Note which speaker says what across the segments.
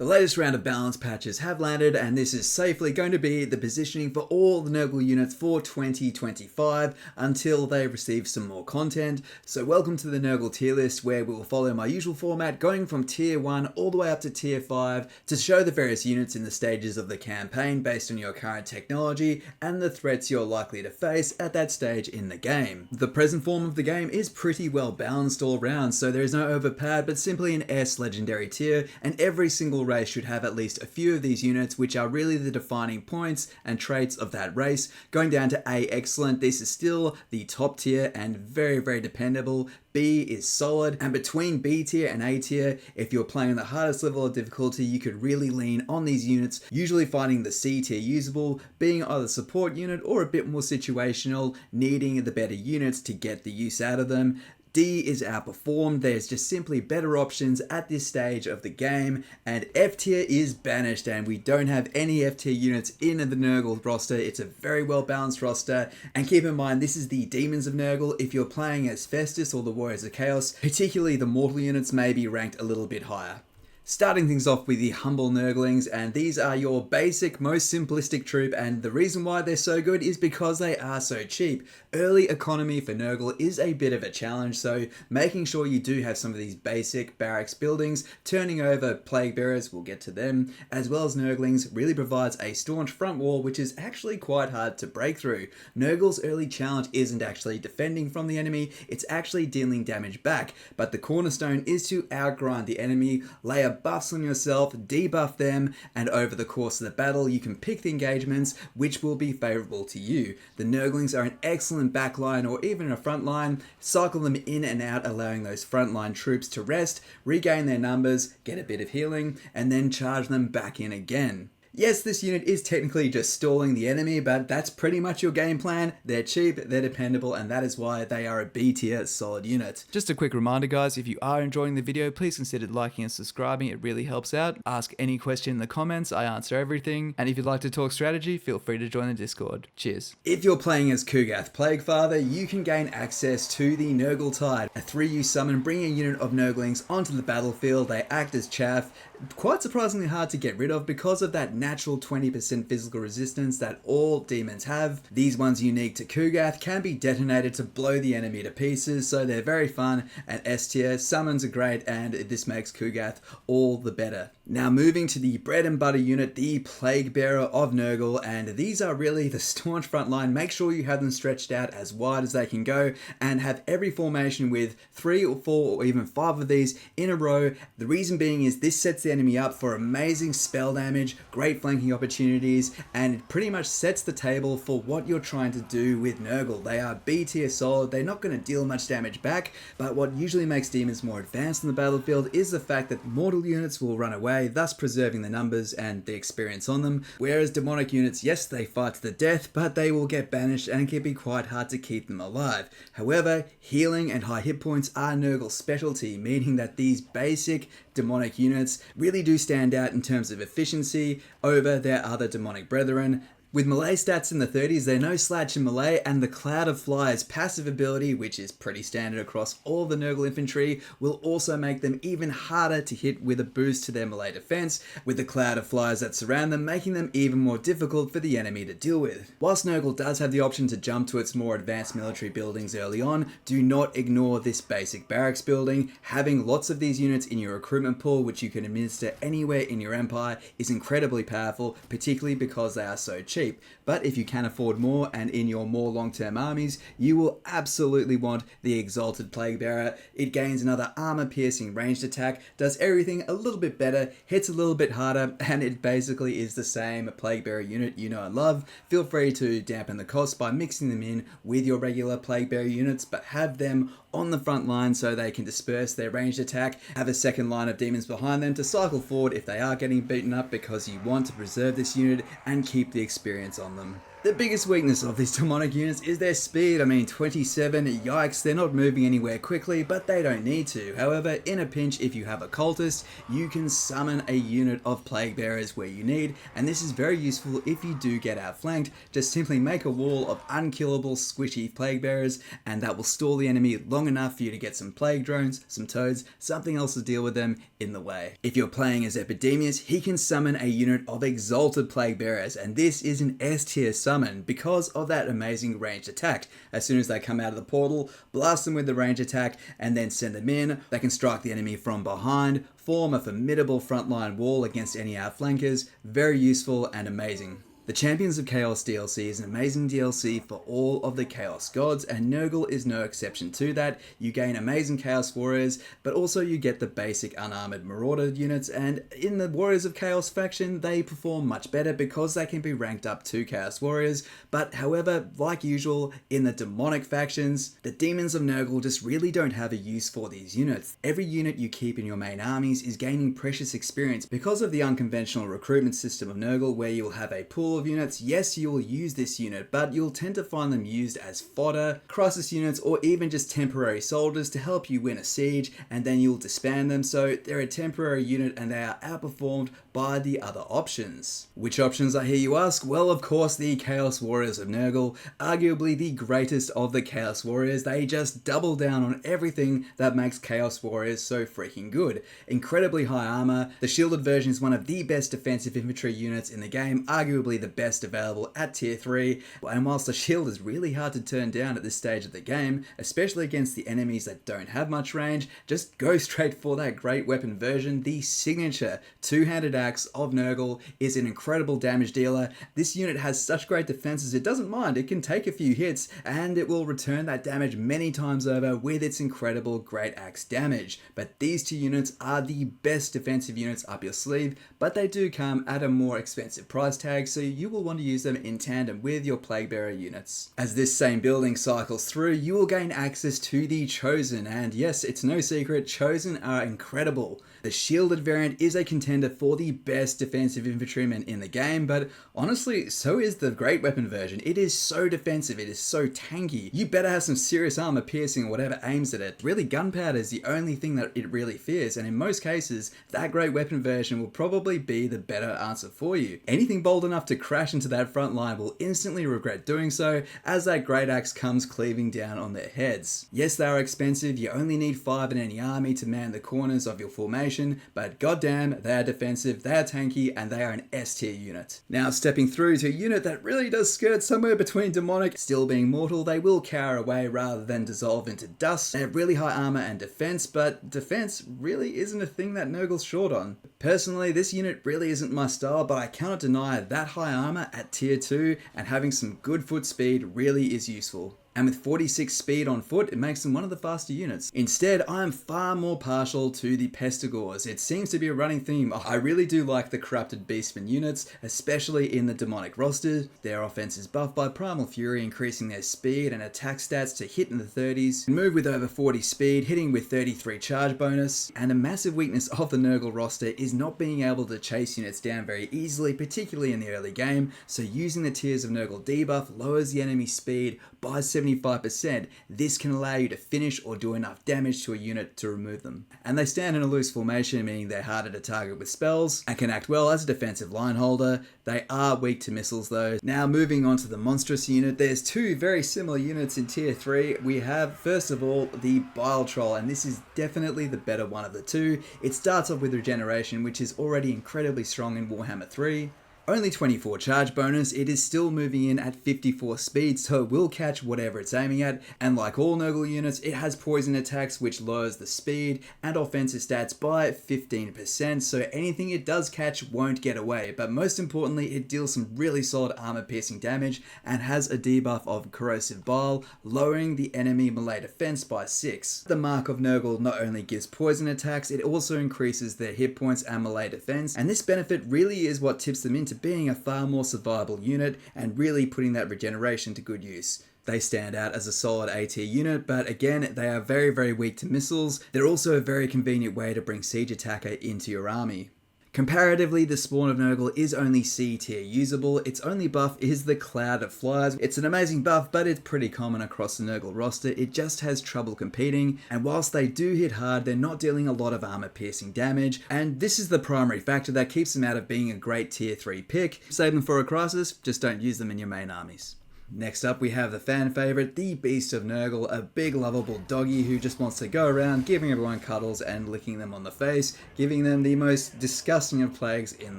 Speaker 1: The latest round of balance patches have landed, and this is safely going to be the positioning for all the Nurgle units for 2025 until they receive some more content. So welcome to the Nurgle tier list, where we will follow my usual format, going from tier 1 all the way up to tier 5 to show the various units in the stages of the campaign based on your current technology and the threats you're likely to face at that stage in the game. The present form of the game is pretty well balanced all round, so there is no overpowered but simply an S legendary tier, and every single race should have at least a few of these units, which are really the defining points and traits of that race. Going down to A excellent, this is still the top tier and very dependable. B is solid, and between B tier and A tier, if you're playing the hardest level of difficulty, you could really lean on these units, usually finding the C tier usable, being either support unit or a bit more situational, needing the better units to get the use out of them. D is outperformed, there's just simply better options at this stage of the game, and F tier is banished, and we don't have any F tier units in the Nurgle roster. It's a very well balanced roster, and keep in mind this is the Demons of Nurgle. If you're playing as Festus or the Warriors of Chaos, particularly the mortal units may be ranked a little bit higher. Starting things off with the humble Nurglings, and these are your basic, most simplistic troop, and the reason why they're so good is because they are so cheap. Early economy for Nurgle is a bit of a challenge, so making sure you do have some of these basic barracks buildings, turning over plague bearers, we'll get to them, as well as Nurglings, really provides a staunch front wall which is actually quite hard to break through. Nurgle's early challenge isn't actually defending from the enemy, it's actually dealing damage back, but the cornerstone is to outgrind the enemy, lay a buffs on yourself, debuff them, and over the course of the battle you can pick the engagements which will be favourable to you. The Nurglings are an excellent backline or even a front line. Cycle them in and out, allowing those frontline troops to rest, regain their numbers, get a bit of healing, and then charge them back in again. Yes, this unit is technically just stalling the enemy, but that's pretty much your game plan. They're cheap, they're dependable, and that is why they are a B tier solid unit. Just a quick reminder guys, if you are enjoying the video, please consider liking and subscribing, it really helps out. Ask any question in the comments, I answer everything, and if you'd like to talk strategy, feel free to join the Discord. Cheers. If you're playing as Kugath Plaguefather, you can gain access to the Nurgle Tide, a 3U summon bringing a unit of Nurglings onto the battlefield. They act as chaff, quite surprisingly hard to get rid of because of that natural 20% physical resistance that all demons have. These ones unique to Kugath can be detonated to blow the enemy to pieces, so they're very fun at S tier. Summons are great, and this makes Kugath all the better. Now moving to the bread and butter unit, the Plague Bearer of Nurgle, and these are really the staunch front line. Make sure you have them stretched out as wide as they can go and have every formation with 3 or 4 or even 5 of these in a row. The reason being is this sets the enemy up for amazing spell damage, great flanking opportunities, and it pretty much sets the table for what you're trying to do with Nurgle. They are B tier solid, they're not going to deal much damage back, but what usually makes demons more advanced in the battlefield is the fact that mortal units will run away, thus preserving the numbers and the experience on them, whereas demonic units, yes, they fight to the death, but they will get banished and it can be quite hard to keep them alive. However, healing and high hit points are Nurgle's specialty, meaning that these basic demonic units really do stand out in terms of efficiency over their other demonic brethren. With melee stats in the 30s, they're no slouch in melee, and the Cloud of Flies passive ability, which is pretty standard across all the Nurgle infantry, will also make them even harder to hit with a boost to their melee defense, with the Cloud of Flies that surround them making them even more difficult for the enemy to deal with. Whilst Nurgle does have the option to jump to its more advanced military buildings early on, do not ignore this basic barracks building. Having lots of these units in your recruitment pool, which you can administer anywhere in your empire, is incredibly powerful, particularly because they are so cheap. But if you can afford more and in your more long-term armies, you will absolutely want the Exalted Plague Bearer. It gains another armor-piercing ranged attack, does everything a little bit better, hits a little bit harder, and it basically is the same Plague Bearer unit you know and love. Feel free to dampen the cost by mixing them in with your regular Plague Bearer units, but have them on the front line so they can disperse their ranged attack, have a second line of demons behind them to cycle forward if they are getting beaten up, because you want to preserve this unit and keep the experience on them. The biggest weakness of these demonic units is their speed. I mean, 27, yikes, they're not moving anywhere quickly, but they don't need to. However, in a pinch, if you have a cultist, you can summon a unit of plague bearers where you need, and this is very useful if you do get outflanked. Just simply make a wall of unkillable, squishy plague bearers, and that will stall the enemy long enough for you to get some plague drones, some toads, something else to deal with them in the way. If you're playing as Epidemius, he can summon a unit of exalted plague bearers, and this is an S tier summon because of that amazing ranged attack. As soon as they come out of the portal, blast them with the range attack and then send them in. They can strike the enemy from behind, form a formidable frontline wall against any outflankers. Very useful and amazing. The Champions of Chaos DLC is an amazing DLC for all of the Chaos Gods, and Nurgle is no exception to that. You gain amazing Chaos Warriors, but also you get the basic unarmored Marauder units, and in the Warriors of Chaos faction, they perform much better because they can be ranked up to Chaos Warriors. But however, like usual, in the demonic factions, the Demons of Nurgle just really don't have a use for these units. Every unit you keep in your main armies is gaining precious experience because of the unconventional recruitment system of Nurgle, where you'll have a pool of units. Yes, you will use this unit, but you'll tend to find them used as fodder, crisis units, or even just temporary soldiers to help you win a siege, and then you'll disband them. So they're a temporary unit and they are outperformed by the other options. Which options, I hear you ask? Well, of course, the Chaos Warriors of Nurgle, arguably the greatest of the Chaos Warriors. They just double down on everything that makes Chaos Warriors so freaking good. Incredibly high armor, the shielded version is one of the best defensive infantry units in the game, arguably the best available at tier 3, and whilst the shield is really hard to turn down at this stage of the game, especially against the enemies that don't have much range, just go straight for that great weapon version. The signature two-handed axe of Nurgle is an incredible damage dealer. This unit has such great defenses, it doesn't mind, it can take a few hits and it will return that damage many times over with its incredible great axe damage. But these two units are the best defensive units up your sleeve, but they do come at a more expensive price tag, so you will want to use them in tandem with your plague bearer units. As this same building cycles through, you will gain access to the Chosen, and yes, it's no secret, Chosen are incredible. The shielded variant is a contender for the best defensive infantryman in the game, but honestly, so is the great weapon version. It is so defensive, it is so tanky. You better have some serious armor piercing whatever aims at it. Really, gunpowder is the only thing that it really fears, and in most cases, that great weapon version will probably be the better answer for you. Anything bold enough to crash into that front line will instantly regret doing so, as that great axe comes cleaving down on their heads. Yes, they are expensive, you only need 5 in any army to man the corners of your formation, but goddamn, they are defensive, they are tanky, and they are an S tier unit. Now, stepping through to a unit that really does skirt somewhere between demonic, still being mortal, they will cower away rather than dissolve into dust. They have really high armor and defense, but defense really isn't a thing that Nurgle's short on. Personally, this unit really isn't my style, but I cannot deny that high armor at tier 2 and having some good foot speed really is useful. And with 46 speed on foot, it makes them one of the faster units. Instead, I am far more partial to the Pestigors. It seems to be a running theme. I really do like the Corrupted Beastmen units, especially in the demonic roster. Their offense is buffed by Primal Fury, increasing their speed and attack stats to hit in the 30s, move with over 40 speed, hitting with 33 charge bonus. And a massive weakness of the Nurgle roster is not being able to chase units down very easily, particularly in the early game, so using the Tears of Nurgle debuff lowers the enemy's speed by 75%. This can allow you to finish or do enough damage to a unit to remove them. And they stand in a loose formation, meaning they're harder to target with spells and can act well as a defensive line holder. They are weak to missiles though. Now moving on to the monstrous unit, there's two very similar units in tier 3. We have first of all the Bile Troll, and this is definitely the better one of the two. It starts off with regeneration, which is already incredibly strong in Warhammer 3. Only 24 charge bonus, it is still moving in at 54 speed, so it will catch whatever it's aiming at, and like all Nurgle units, it has poison attacks which lowers the speed and offensive stats by 15%, so anything it does catch won't get away, but most importantly, it deals some really solid armor piercing damage and has a debuff of Corrosive Bile, lowering the enemy melee defense by 6. The Mark of Nurgle not only gives poison attacks, it also increases their hit points and melee defense, and this benefit really is what tips them into being a far more survivable unit and really putting that regeneration to good use. They stand out as a solid A tier unit, but again, they are very, very weak to missiles. They're also a very convenient way to bring Siege Attacker into your army. Comparatively, the spawn of Nurgle is only C tier usable. Its only buff is the Cloud of Flies. It's an amazing buff, but it's pretty common across the Nurgle roster. It just has trouble competing, and whilst they do hit hard, they're not dealing a lot of armor piercing damage, and this is the primary factor that keeps them out of being a great tier 3 pick. Save them for a crisis, just don't use them in your main armies. Next up, we have the fan favourite, the Beast of Nurgle, a big lovable doggy who just wants to go around giving everyone cuddles and licking them on the face, giving them the most disgusting of plagues in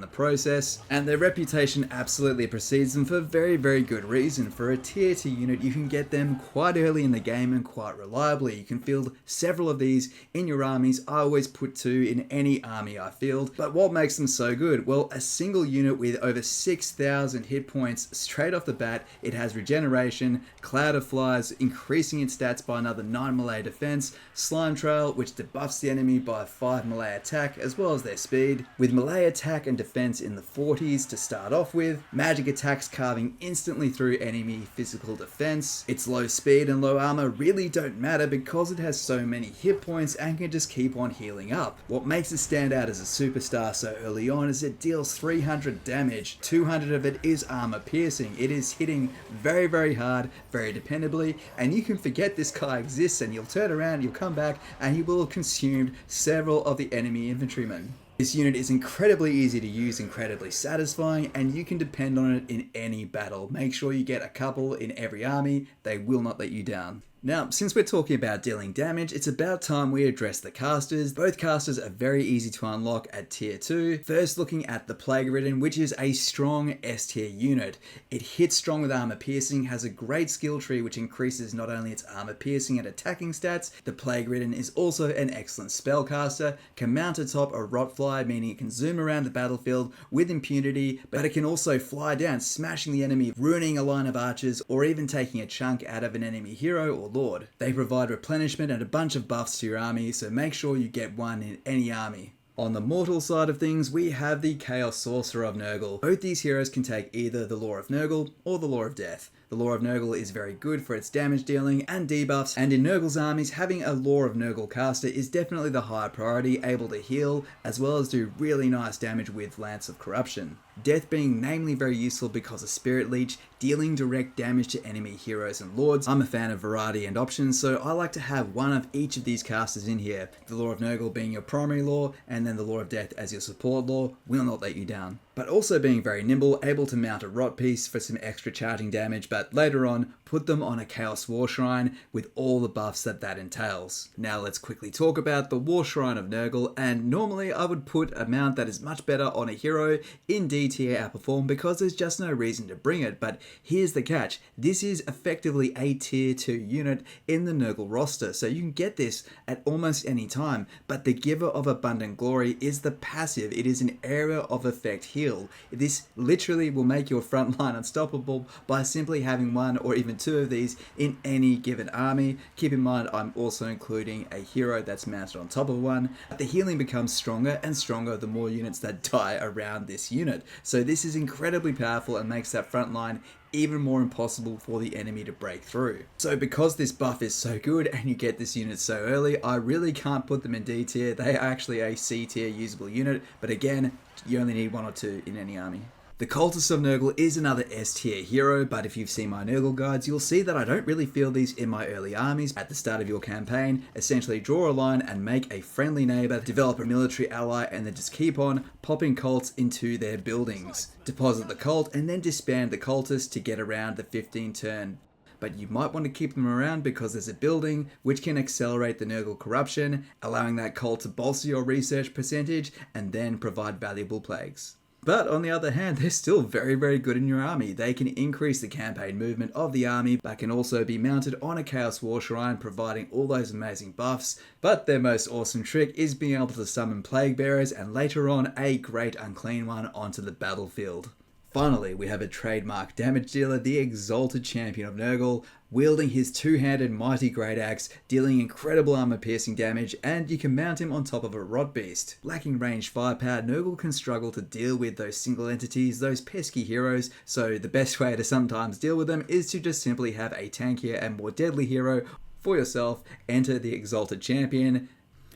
Speaker 1: the process, and their reputation absolutely precedes them for very, very good reason. For a tier 2 unit, you can get them quite early in the game and quite reliably. You can field several of these in your armies. I always put 2 in any army I field, but what makes them so good? Well, a single unit with over 6,000 hit points straight off the bat. It has regeneration, Cloud of Flies, increasing its stats by another 9 melee defense, Slime Trail, which debuffs the enemy by 5 melee attack as well as their speed, with melee attack and defense in the 40s to start off with, magic attacks carving instantly through enemy physical defense. Its low speed and low armor really don't matter because it has so many hit points and can just keep on healing up. What makes it stand out as a superstar so early on is it deals 300 damage, 200 of it is armor piercing. It is hitting very, very hard, very dependably, and you can forget this guy exists and you'll turn around, you'll come back, and he will have consumed several of the enemy infantrymen. This unit is incredibly easy to use, incredibly satisfying, and you can depend on it in any battle. Make sure you get a couple in every army, they will not let you down. Now, since we're talking about dealing damage, it's about time we address the casters. Both casters are very easy to unlock at tier 2. First, looking at the Plague Ridden, which is a strong S tier unit. It hits strong with armor piercing, has a great skill tree which increases not only its armor piercing and attacking stats, the Plague Ridden is also an excellent spellcaster, can mount atop a Rotfly, meaning it can zoom around the battlefield with impunity, but it can also fly down, smashing the enemy, ruining a line of archers, or even taking a chunk out of an enemy hero or lord. They provide replenishment and a bunch of buffs to your army, so make sure you get one in any army. On the mortal side of things, we have the Chaos Sorcerer of Nurgle. Both these heroes can take either the Law of Nurgle or the Law of Death. The Law of Nurgle is very good for its damage dealing and debuffs, and in Nurgle's armies, having a Law of Nurgle caster is definitely the higher priority, able to heal, as well as do really nice damage with Lance of Corruption. Death being namely very useful because of Spirit Leech, dealing direct damage to enemy heroes and lords. I'm a fan of variety and options, so I like to have one of each of these casters in here. The Law of Nurgle being your primary law, and then the Law of Death as your support law will not let you down. But also being very nimble, able to mount a Rot Piece for some extra charging damage, but later on, put them on a Chaos War Shrine with all the buffs that entails. Now let's quickly talk about the War Shrine of Nurgle, and normally I would put a mount that is much better on a hero in D tier Outperform because there's just no reason to bring it, but here's the catch. This is effectively a tier 2 unit in the Nurgle roster, so you can get this at almost any time, but the Giver of Abundant Glory is the passive. It is an area of effect heal. This literally will make your front line unstoppable by simply having one or even 2 of these in any given army. Keep in mind, I'm also including a hero that's mounted on top of one. The healing becomes stronger and stronger the more units that die around this unit. So this is incredibly powerful and makes that front line even more impossible for the enemy to break through. So because this buff is so good and you get this unit so early, I really can't put them in D tier. They are actually a C tier usable unit, but again, you only need 1 or 2 in any army. The Cultist of Nurgle is another S tier hero, but if you've seen my Nurgle guides, you'll see that I don't really field these in my early armies. At the start of your campaign, essentially draw a line and make a friendly neighbor, develop a military ally, and then just keep on popping cults into their buildings. Deposit the cult, and then disband the cultist to get around the 15 turn. But you might want to keep them around because there's a building which can accelerate the Nurgle corruption, allowing that cult to bolster your research percentage and then provide valuable plagues. But on the other hand, they're still very, very good in your army. They can increase the campaign movement of the army, but can also be mounted on a Chaos War Shrine, providing all those amazing buffs. But their most awesome trick is being able to summon Plague Bearers and later on a great unclean one onto the battlefield. Finally, we have a trademark damage dealer, the Exalted Champion of Nurgle, wielding his two-handed mighty great axe, dealing incredible armor-piercing damage, and you can mount him on top of a Rot Beast. Lacking ranged firepower, Nurgle can struggle to deal with those single entities, those pesky heroes, so the best way to sometimes deal with them is to just simply have a tankier and more deadly hero for yourself. Enter the Exalted Champion.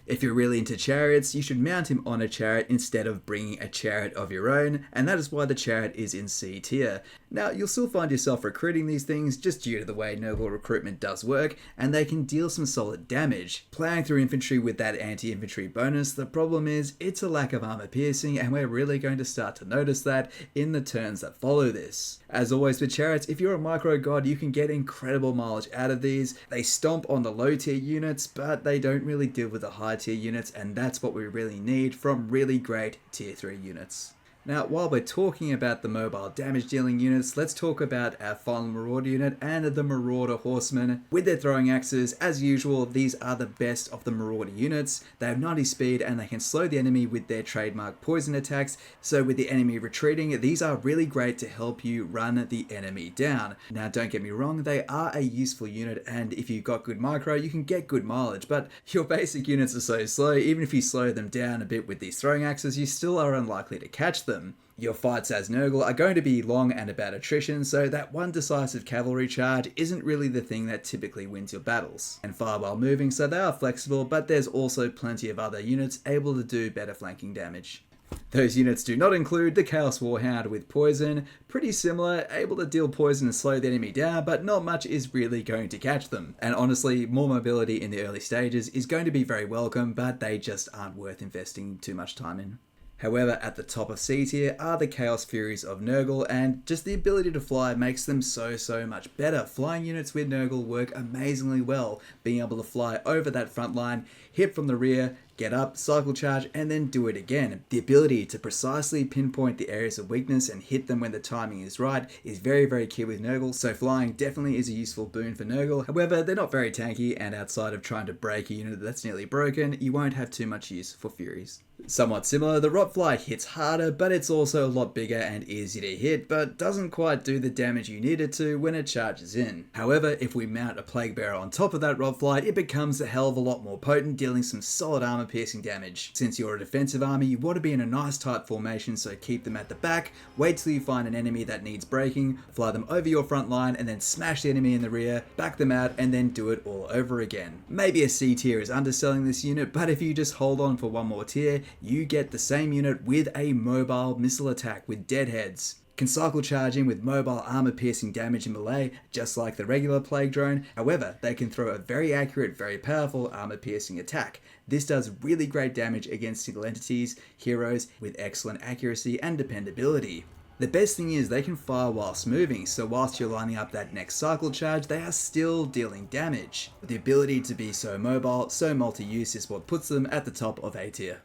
Speaker 1: If you're really into chariots, you should mount him on a chariot instead of bringing a chariot of your own, and that is why the chariot is in C tier. Now, you'll still find yourself recruiting these things just due to the way Nurgle recruitment does work, and they can deal some solid damage. Playing through infantry with that anti-infantry bonus, the problem is it's a lack of armor piercing, and we're really going to start to notice that in the turns that follow this. As always with chariots, if you're a micro god, you can get incredible mileage out of these. They stomp on the low tier units, but they don't really deal with the high tier units, and that's what we really need from really great tier 3 units. Now, while we're talking about the mobile damage dealing units, let's talk about our final Marauder unit and the Marauder Horsemen. With their throwing axes, as usual, these are the best of the Marauder units. They have 90 speed and they can slow the enemy with their trademark poison attacks, so with the enemy retreating, these are really great to help you run the enemy down. Now, don't get me wrong, they are a useful unit, and if you've got good micro, you can get good mileage, but your basic units are so slow, even if you slow them down a bit with these throwing axes, you still are unlikely to catch them. Your fights as Nurgle are going to be long and about attrition, so that one decisive cavalry charge isn't really the thing that typically wins your battles. And fire while moving, so they are flexible, but there's also plenty of other units able to do better flanking damage. Those units do not include the Chaos Warhound with poison, pretty similar, able to deal poison and slow the enemy down, but not much is really going to catch them. And honestly, more mobility in the early stages is going to be very welcome, but they just aren't worth investing too much time in. However, at the top of C tier are the Chaos Furies of Nurgle, and just the ability to fly makes them so much better. Flying units with Nurgle work amazingly well, being able to fly over that front line, hit from the rear, get up, cycle charge, and then do it again. The ability to precisely pinpoint the areas of weakness and hit them when the timing is right is very key with Nurgle, so flying definitely is a useful boon for Nurgle. However, they're not very tanky, and outside of trying to break a unit that's nearly broken, you won't have too much use for Furies. Somewhat similar, the Rotfly hits harder, but it's also a lot bigger and easier to hit, but doesn't quite do the damage you need it to when it charges in. However, if we mount a Plague Bearer on top of that Rotfly, it becomes a hell of a lot more potent, dealing some solid armor piercing damage. Since you're a defensive army, you want to be in a nice tight formation, so keep them at the back, wait till you find an enemy that needs breaking, fly them over your front line, and then smash the enemy in the rear, back them out, and then do it all over again. Maybe a C tier is underselling this unit, but if you just hold on for one more tier, you get the same unit with a mobile missile attack with deadheads. Can cycle charge in with mobile armor piercing damage in melee, just like the regular Plague Drone. However, they can throw a very accurate, very powerful armor piercing attack. This does really great damage against single entities, heroes with excellent accuracy and dependability. The best thing is they can fire whilst moving, so whilst you're lining up that next cycle charge, they are still dealing damage. The ability to be so mobile, so multi-use is what puts them at the top of A tier.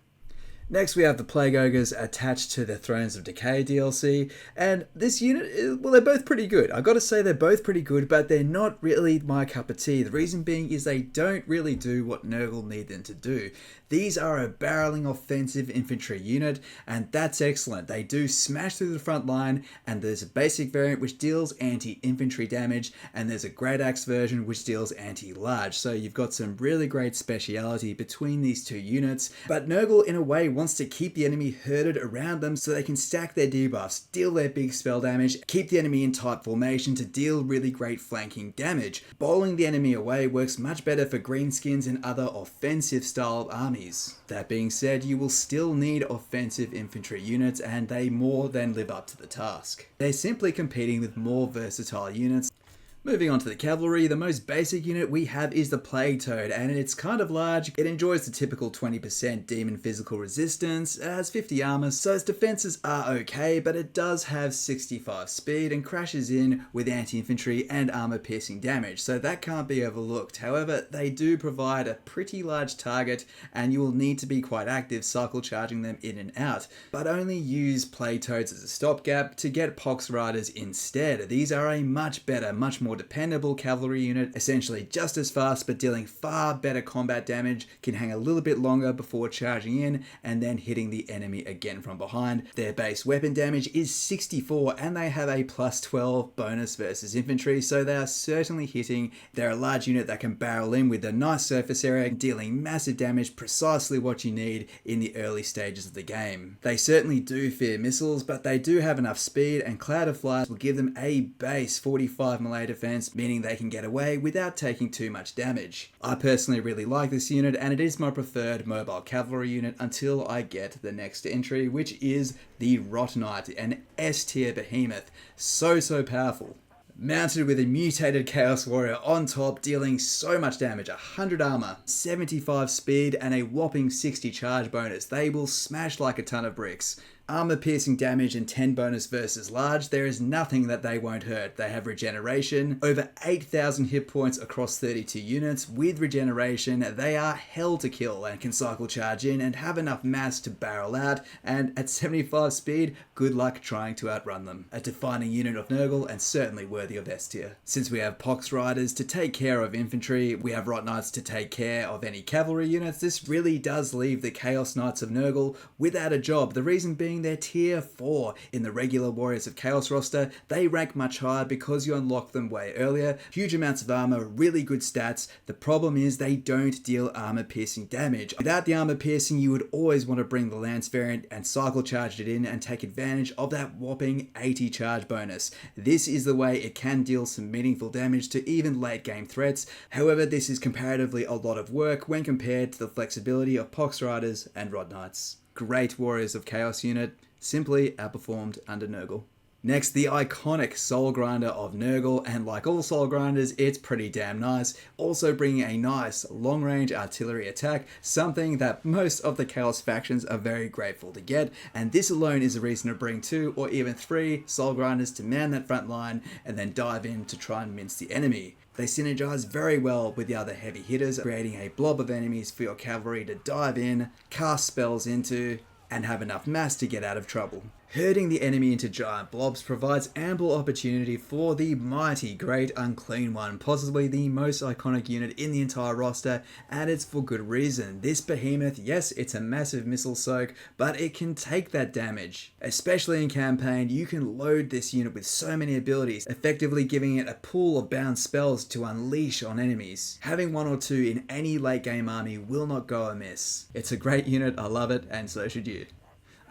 Speaker 1: Next we have the Plague Ogres attached to the Thrones of Decay DLC, and this unit, well, they're both pretty good. I gotta say they're both pretty good, but they're not really my cup of tea. The reason being is they don't really do what Nurgle need them to do. These are a barreling offensive infantry unit, and that's excellent. They do smash through the front line, and there's a basic variant which deals anti-infantry damage, and there's a Great Axe version which deals anti-large. So you've got some really great speciality between these two units, but Nurgle in a way wants to keep the enemy herded around them so they can stack their debuffs, deal their big spell damage, keep the enemy in tight formation to deal really great flanking damage. Bowling the enemy away works much better for greenskins and other offensive style armies. That being said, you will still need offensive infantry units, and they more than live up to the task. They're simply competing with more versatile units. Moving on to the cavalry, the most basic unit we have is the Plague Toad, and it's kind of large. It enjoys the typical 20% demon physical resistance, it has 50 armor, so its defenses are okay, but it does have 65 speed and crashes in with anti-infantry and armor piercing damage, so that can't be overlooked. However, they do provide a pretty large target, and you will need to be quite active cycle charging them in and out, but only use Plague Toads as a stopgap to get Pox Riders instead. These are a much better, much more dependable cavalry unit, essentially just as fast but dealing far better combat damage, can hang a little bit longer before charging in and then hitting the enemy again from behind. Their base weapon damage is 64 and they have a plus 12 bonus versus infantry, so they are certainly hitting. They're a large unit that can barrel in with a nice surface area, dealing massive damage, precisely what you need in the early stages of the game. They certainly do fear missiles, but they do have enough speed, and Cloud of Flies will give them a base 45 melee defense defense, meaning they can get away without taking too much damage. I personally really like this unit, and it is my preferred mobile cavalry unit until I get the next entry, which is the Rot Knight, an S tier behemoth. So powerful. Mounted with a mutated Chaos Warrior on top, dealing so much damage, 100 armor, 75 speed, and a whopping 60 charge bonus. They will smash like a ton of bricks. Armor piercing damage and 10 bonus versus large, there is nothing that they won't hurt. They have regeneration, over 8,000 hit points across 32 units. With regeneration, they are hell to kill and can cycle charge in and have enough mass to barrel out, and at 75 speed, good luck trying to outrun them. A defining unit of Nurgle and certainly worthy of S tier. Since we have Pox Riders to take care of infantry, we have Rot Knights to take care of any cavalry units, this really does leave the Chaos Knights of Nurgle without a job. The reason being they're tier 4 in the regular Warriors of Chaos roster. They rank much higher because you unlock them way earlier. Huge amounts of armor, really good stats. The problem is they don't deal armor piercing damage. Without the armor piercing, you would always want to bring the Lance variant and cycle charge it in and take advantage of that whopping 80 charge bonus. This is the way it can deal some meaningful damage to even late game threats. However, this is comparatively a lot of work when compared to the flexibility of Pox Riders and Rot Knights. Great Warriors of Chaos unit, simply outperformed under Nurgle. Next, the iconic Soul Grinder of Nurgle, and like all Soul Grinders, it's pretty damn nice. Also bringing a nice long-range artillery attack, something that most of the Chaos factions are very grateful to get, and this alone is a reason to bring 2 or even 3 Soul Grinders to man that front line and then dive in to try and mince the enemy. They synergize very well with the other heavy hitters, creating a blob of enemies for your cavalry to dive in, cast spells into, and have enough mass to get out of trouble. Herding the enemy into giant blobs provides ample opportunity for the mighty Great Unclean One, possibly the most iconic unit in the entire roster, and it's for good reason. This behemoth, yes, it's a massive missile soak, but it can take that damage. Especially in campaign, you can load this unit with so many abilities, effectively giving it a pool of bound spells to unleash on enemies. Having 1 or 2 in any late game army will not go amiss. It's a great unit, I love it, and so should you.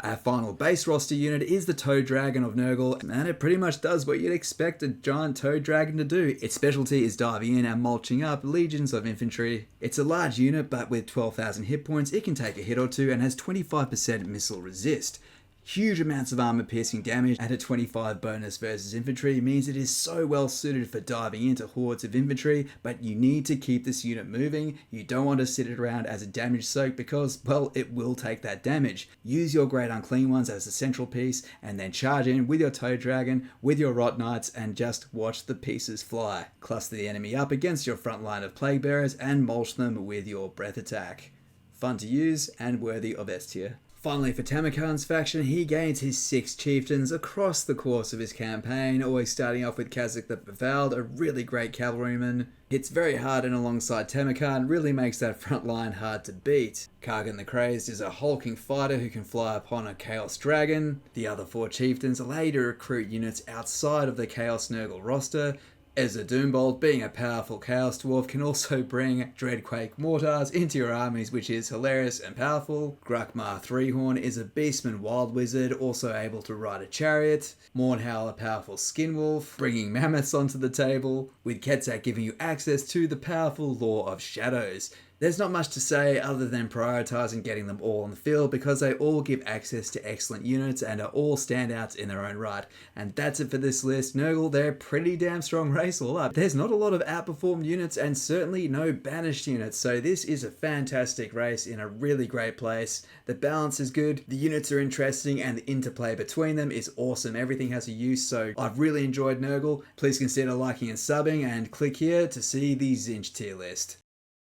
Speaker 1: Our final base roster unit is the Toad Dragon of Nurgle, and it pretty much does what you'd expect a giant Toad Dragon to do. Its specialty is diving in and mulching up legions of infantry. It's a large unit, but with 12,000 hit points, it can take a hit or 2 and has 25% missile resist. Huge amounts of armor piercing damage and a 25 bonus versus infantry means it is so well suited for diving into hordes of infantry, but you need to keep this unit moving. You don't want to sit it around as a damage soak because, well, it will take that damage. Use your Great Unclean Ones as the central piece and then charge in with your Toad Dragon, with your Rot Knights, and just watch the pieces fly. Cluster the enemy up against your front line of Plague Bearers and mulch them with your Breath Attack. Fun to use and worthy of S tier. Finally, for Tamarkan's faction, he gains his 6 chieftains across the course of his campaign, always starting off with Khazak the Befouled, a really great cavalryman. Hits very hard and alongside Tamarkan really makes that front line hard to beat. Kargan the Crazed is a hulking fighter who can fly upon a Chaos Dragon. The other 4 chieftains allow you to recruit units outside of the Chaos Nurgle roster. Ezra Doombolt, being a powerful Chaos Dwarf, can also bring Dreadquake Mortars into your armies, which is hilarious and powerful. Grukmar Threehorn is a Beastman Wild Wizard, also able to ride a chariot. Mornhowl, a powerful Skinwolf, bringing mammoths onto the table, with Quetzak giving you access to the powerful Law of Shadows. There's not much to say other than prioritising getting them all on the field because they all give access to excellent units and are all standouts in their own right. And that's it for this list. Nurgle, they're a pretty damn strong race all up. There's not a lot of outperformed units and certainly no banished units, so this is a fantastic race in a really great place. The balance is good, the units are interesting, and the interplay between them is awesome. Everything has a use, so I've really enjoyed Nurgle. Please consider liking and subbing, and click here to see the Zinch tier list.